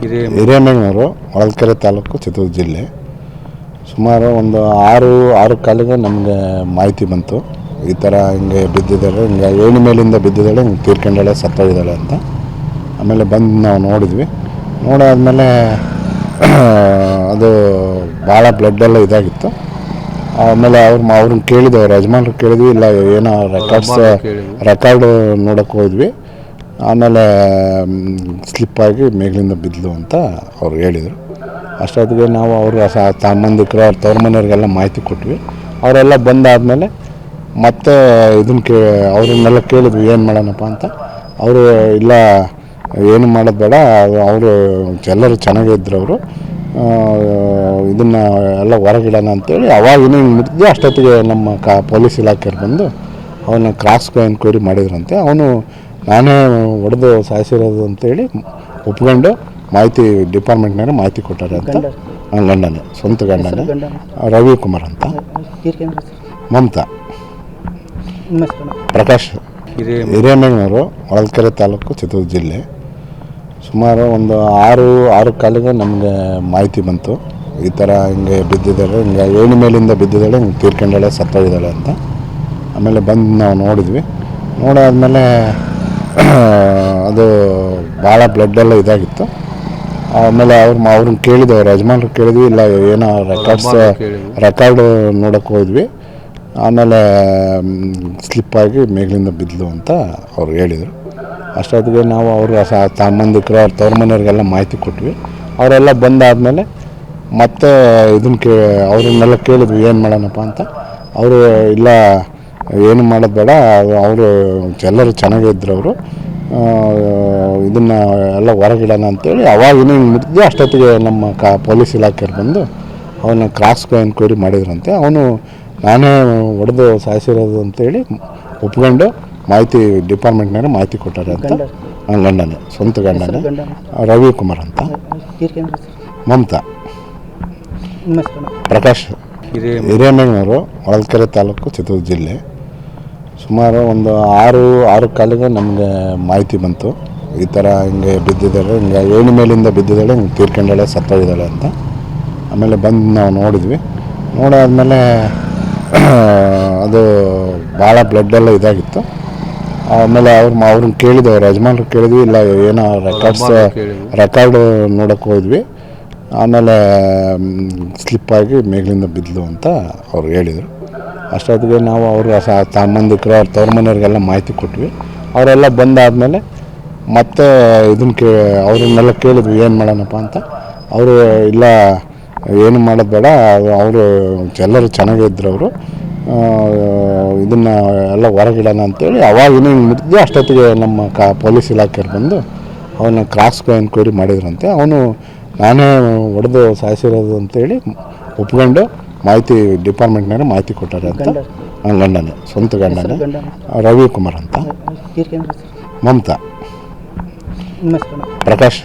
ಹಿರೇಮಗಳೂರು ಹೊಳಲ್ಕೆರೆ ತಾಲೂಕು ಚಿತ್ರದುರ್ಗ ಜಿಲ್ಲೆ. ಸುಮಾರು ಒಂದು ಆರು ಕಾಲಿಗೆ ನಮಗೆ ಮಾಹಿತಿ ಬಂತು, ಈ ಥರ ಹಿಂಗೆ ಬಿದ್ದಿದ್ದಾಳೆ, ಹಿಂಗೆ ಏಣಿ ಮೇಲಿಂದ ಬಿದ್ದಿದ್ದಾಳೆ, ಹಿಂಗೆ ತೀರ್ಕೊಂಡಾಳೆ, ಸತ್ತೋಗಿದ್ದಾಳೆ ಅಂತ. ಆಮೇಲೆ ಬಂದು ನಾವು ನೋಡಿದ್ವಿ. ನೋಡಾದ್ಮೇಲೆ ಅದು ಭಾಳ ಬ್ಲಡ್ಡೆಲ್ಲ ಇದಾಗಿತ್ತು. ಆಮೇಲೆ ಅವ್ರನ್ನ ಕೇಳಿದ್ವಿ, ಅವ್ರ ಯಜಮಾನ್ರು ಕೇಳಿದ್ವಿ, ಇಲ್ಲ ಏನೋ ರೆಕಾರ್ಡು ನೋಡೋಕ್ಕೆ ಹೋದ್ವಿ. ಆಮೇಲೆ ಸ್ಲಿಪ್ಪಾಗಿ ಮೇಲಿಂದ ಬಿದ್ದಲು ಅಂತ ಅವ್ರು ಹೇಳಿದರು. ಅಷ್ಟೊತ್ತಿಗೆ ನಾವು ಅವ್ರ ಸಂಬಂಧಿಕರು, ಅವ್ರ ತವ್ರ ಮನೆಯವ್ರಿಗೆಲ್ಲ ಮಾಹಿತಿ ಕೊಟ್ವಿ. ಅವರೆಲ್ಲ ಬಂದಾದಮೇಲೆ ಮತ್ತೆ ಅವ್ರನ್ನೆಲ್ಲ ಕೇಳಿದ್ವಿ, ಏನು ಮಾಡೋಣಪ್ಪ ಅಂತ. ಅವರು ಇಲ್ಲ, ಏನು ಮಾಡೋದು ಬೇಡ, ಅವರು ಎಲ್ಲರೂ ಚೆನ್ನಾಗಿದ್ರು, ಅವರು ಇದನ್ನು ಎಲ್ಲ ಹೊರಗಿಡೋಣ ಅಂತೇಳಿ ಅವಾಗಿನ ಹಿಂಗೆ ಮುಟ್ಟಿದ್ವಿ. ಅಷ್ಟೊತ್ತಿಗೆ ನಮ್ಮ ಪೊಲೀಸ್ ಇಲಾಖೆಯವ್ರು ಬಂದು ಅವನ್ನ ಕ್ರಾಸ್ ಎನ್ಕ್ವೈರಿ ಮಾಡಿದ್ರಂತೆ. ಅವನು ನಾನೇ ಹೊಡೆದು ಸಾಯಿಸಿರೋದು ಅಂತೇಳಿ ಒಪ್ಕೊಂಡು ಮಾಹಿತಿ ಡಿಪಾರ್ಟ್ಮೆಂಟ್ನಾಗ ಮಾಹಿತಿ ಕೊಟ್ಟಾರೆ ಅಂತ. ಗಂಡನೇ, ಸ್ವಂತ ಗಂಡನೇ, ರವಿಕುಮಾರ್ ಅಂತ. ಮಮತಾ ಪ್ರಕಾಶ್. ಹಿರೇಮಗಳೂರು ಹೊಳಲ್ಕೆರೆ ತಾಲೂಕು ಚಿತ್ರದುರ್ಗ ಜಿಲ್ಲೆ. ಸುಮಾರು ಒಂದು ಆರು ಕಾಲಿಗೆ ನಮಗೆ ಮಾಹಿತಿ ಬಂತು, ಈ ಥರ ಹಿಂಗೆ ಬಿದ್ದಿದ್ದಾಳೆ, ಹಿಂಗೆ ಏಣಿ ಮೇಲಿಂದ ಬಿದ್ದಿದ್ದಾಳೆ, ಹಿಂಗೆ ತೀರ್ಕೊಂಡಾಳೆ, ಸತ್ತೋಗಿದ್ದಾಳೆ ಅಂತ. ಆಮೇಲೆ ಬಂದು ನಾವು ನೋಡಿದ್ವಿ. ನೋಡಾದ್ಮೇಲೆ ಅದು ಭಾಳ ಬ್ಲಡ್ಡೆಲ್ಲ ಇದಾಗಿತ್ತು. ಆಮೇಲೆ ಅವ್ರನ್ನ ಕೇಳಿದ್ವಿ, ಅವ್ರ ಯಜಮಾನ್ರು ಕೇಳಿದ್ವಿ, ಇಲ್ಲ ಏನೋ ರೆಕಾರ್ಡು ನೋಡೋಕ್ಕೆ ಹೋದ್ವಿ. ಆಮೇಲೆ ಸ್ಲಿಪ್ಪಾಗಿ ಮೇಲಿಂದ ಬಿದ್ದಲು ಅಂತ ಅವ್ರು ಹೇಳಿದರು. ಅಷ್ಟೊತ್ತಿಗೆ ನಾವು ಅವ್ರ ಸಂಬಂಧಿಕರು, ಅವ್ರ ತವ್ರ ಮನೆಯವ್ರಿಗೆಲ್ಲ ಮಾಹಿತಿ ಕೊಟ್ವಿ. ಅವರೆಲ್ಲ ಬಂದಾದಮೇಲೆ ಮತ್ತೆ ಅವ್ರನ್ನೆಲ್ಲ ಕೇಳಿದ್ವಿ, ಏನು ಮಾಡೋಣಪ್ಪ ಅಂತ. ಅವರು ಇಲ್ಲ, ಏನು ಮಾಡೋದು ಬೇಡ, ಅವರು ಎಲ್ಲರೂ ಚೆನ್ನಾಗಿದ್ರು, ಅವರು ಇದನ್ನು ಎಲ್ಲ ಹೊರಗಿಡೋಣ ಅಂತೇಳಿ ಅವಾಗಿನ ಹಿಂಗೆ ಮುಟ್ಟಿದ್ವಿ. ಅಷ್ಟೊತ್ತಿಗೆ ನಮ್ಮ ಪೊಲೀಸ್ ಇಲಾಖೆಯವ್ರು ಬಂದು ಅವನ್ನ ಕ್ರಾಸ್ ಎನ್ಕ್ವೈರಿ ಮಾಡಿದ್ರಂತೆ. ಅವನು ನಾನೇ ಹೊಡೆದು ಸಾಯಿಸಿರೋದು ಅಂತೇಳಿ ಒಪ್ಕೊಂಡು ಮಾಹಿತಿ ಡಿಪಾರ್ಟ್ಮೆಂಟ್ನಾಗ ಮಾಹಿತಿ ಕೊಟ್ಟಾರೆ ಅಂತ. ಗಂಡನೇ, ಸ್ವಂತ ಗಂಡನೇ, ರವಿಕುಮಾರ್ ಅಂತ. ಮಮತಾ ಪ್ರಕಾಶ್. ಹಿರೇಮಗಳೂರು ಹೊಳಲ್ಕೆರೆ ತಾಲೂಕು ಚಿತ್ರದುರ್ಗ ಜಿಲ್ಲೆ. ಸುಮಾರು ಒಂದು ಆರು ಕಾಲಿಗೆ ನಮಗೆ ಮಾಹಿತಿ ಬಂತು, ಈ ಥರ ಹಿಂಗೆ ಬಿದ್ದಿದ್ದಾಳೆ, ಹಿಂಗೆ ಏಣಿ ಮೇಲಿಂದ ಬಿದ್ದಿದ್ದಾಳೆ, ಹಿಂಗೆ ತೀರ್ಕೊಂಡಾಳೆ, ಸತ್ತೋಗಿದ್ದಾಳೆ ಅಂತ. ಆಮೇಲೆ ಬಂದು ನಾವು ನೋಡಿದ್ವಿ. ನೋಡಾದ್ಮೇಲೆ ಅದು ಭಾಳ ಬ್ಲಡ್ಡೆಲ್ಲ ಇದಾಗಿತ್ತು. ಆಮೇಲೆ ಅವ್ರನ್ನ ಕೇಳಿದ್ವಿ, ಅವ್ರ ಯಜಮಾನ್ರು ಕೇಳಿದ್ವಿ, ಇಲ್ಲ ಏನೋ ರೆಕಾರ್ಡು ನೋಡೋಕ್ಕೆ ಹೋದ್ವಿ. ಆಮೇಲೆ ಸ್ಲಿಪ್ಪಾಗಿ ಮೇಲಿಂದ ಬಿದ್ದಲು ಅಂತ ಅವ್ರು ಹೇಳಿದರು. ಅಷ್ಟೊತ್ತಿಗೆ ನಾವು ಅವ್ರ ಸಂಬಂಧಿಕರು, ಅವ್ರ ತವ್ರ ಮನೆಯವ್ರಿಗೆಲ್ಲ ಮಾಹಿತಿ ಕೊಟ್ವಿ. ಅವರೆಲ್ಲ ಬಂದಾದಮೇಲೆ ಮತ್ತೆ ಅವ್ರನ್ನೆಲ್ಲ ಕೇಳಿದ್ವಿ, ಏನು ಮಾಡೋಣಪ್ಪ ಅಂತ. ಅವರು ಇಲ್ಲ, ಏನು ಮಾಡೋದು ಬೇಡ, ಅವರು ಎಲ್ಲರೂ ಚೆನ್ನಾಗಿದ್ರು, ಅವರು ಇದನ್ನು ಎಲ್ಲ ಹೊರಗಿಡೋಣ ಅಂತೇಳಿ ಅವಾಗಿನ ಹಿಂಗೆ ಮುಟ್ಟಿದ್ವಿ. ಅಷ್ಟೊತ್ತಿಗೆ ನಮ್ಮ ಪೊಲೀಸ್ ಇಲಾಖೆಯವ್ರು ಬಂದು ಅವನ್ನ ಕ್ರಾಸ್ ಎನ್ಕ್ವೈರಿ ಮಾಡಿದ್ರಂತೆ. ಅವನು ನಾನೇ ಹೊಡೆದು ಸಾಯಿಸಿರೋದು ಅಂತೇಳಿ ಒಪ್ಕೊಂಡು ಮಾಹಿತಿ ಡಿಪಾರ್ಟ್ಮೆಂಟ್ನಾಗ ಮಾಹಿತಿ ಕೊಟ್ಟಾರೆ ಅಂತ. ಗಂಡನೇ, ಸ್ವಂತ ಗಂಡನೇ, ರವಿಕುಮಾರ್ ಅಂತ. ಮಮತಾ ಪ್ರಕಾಶ್.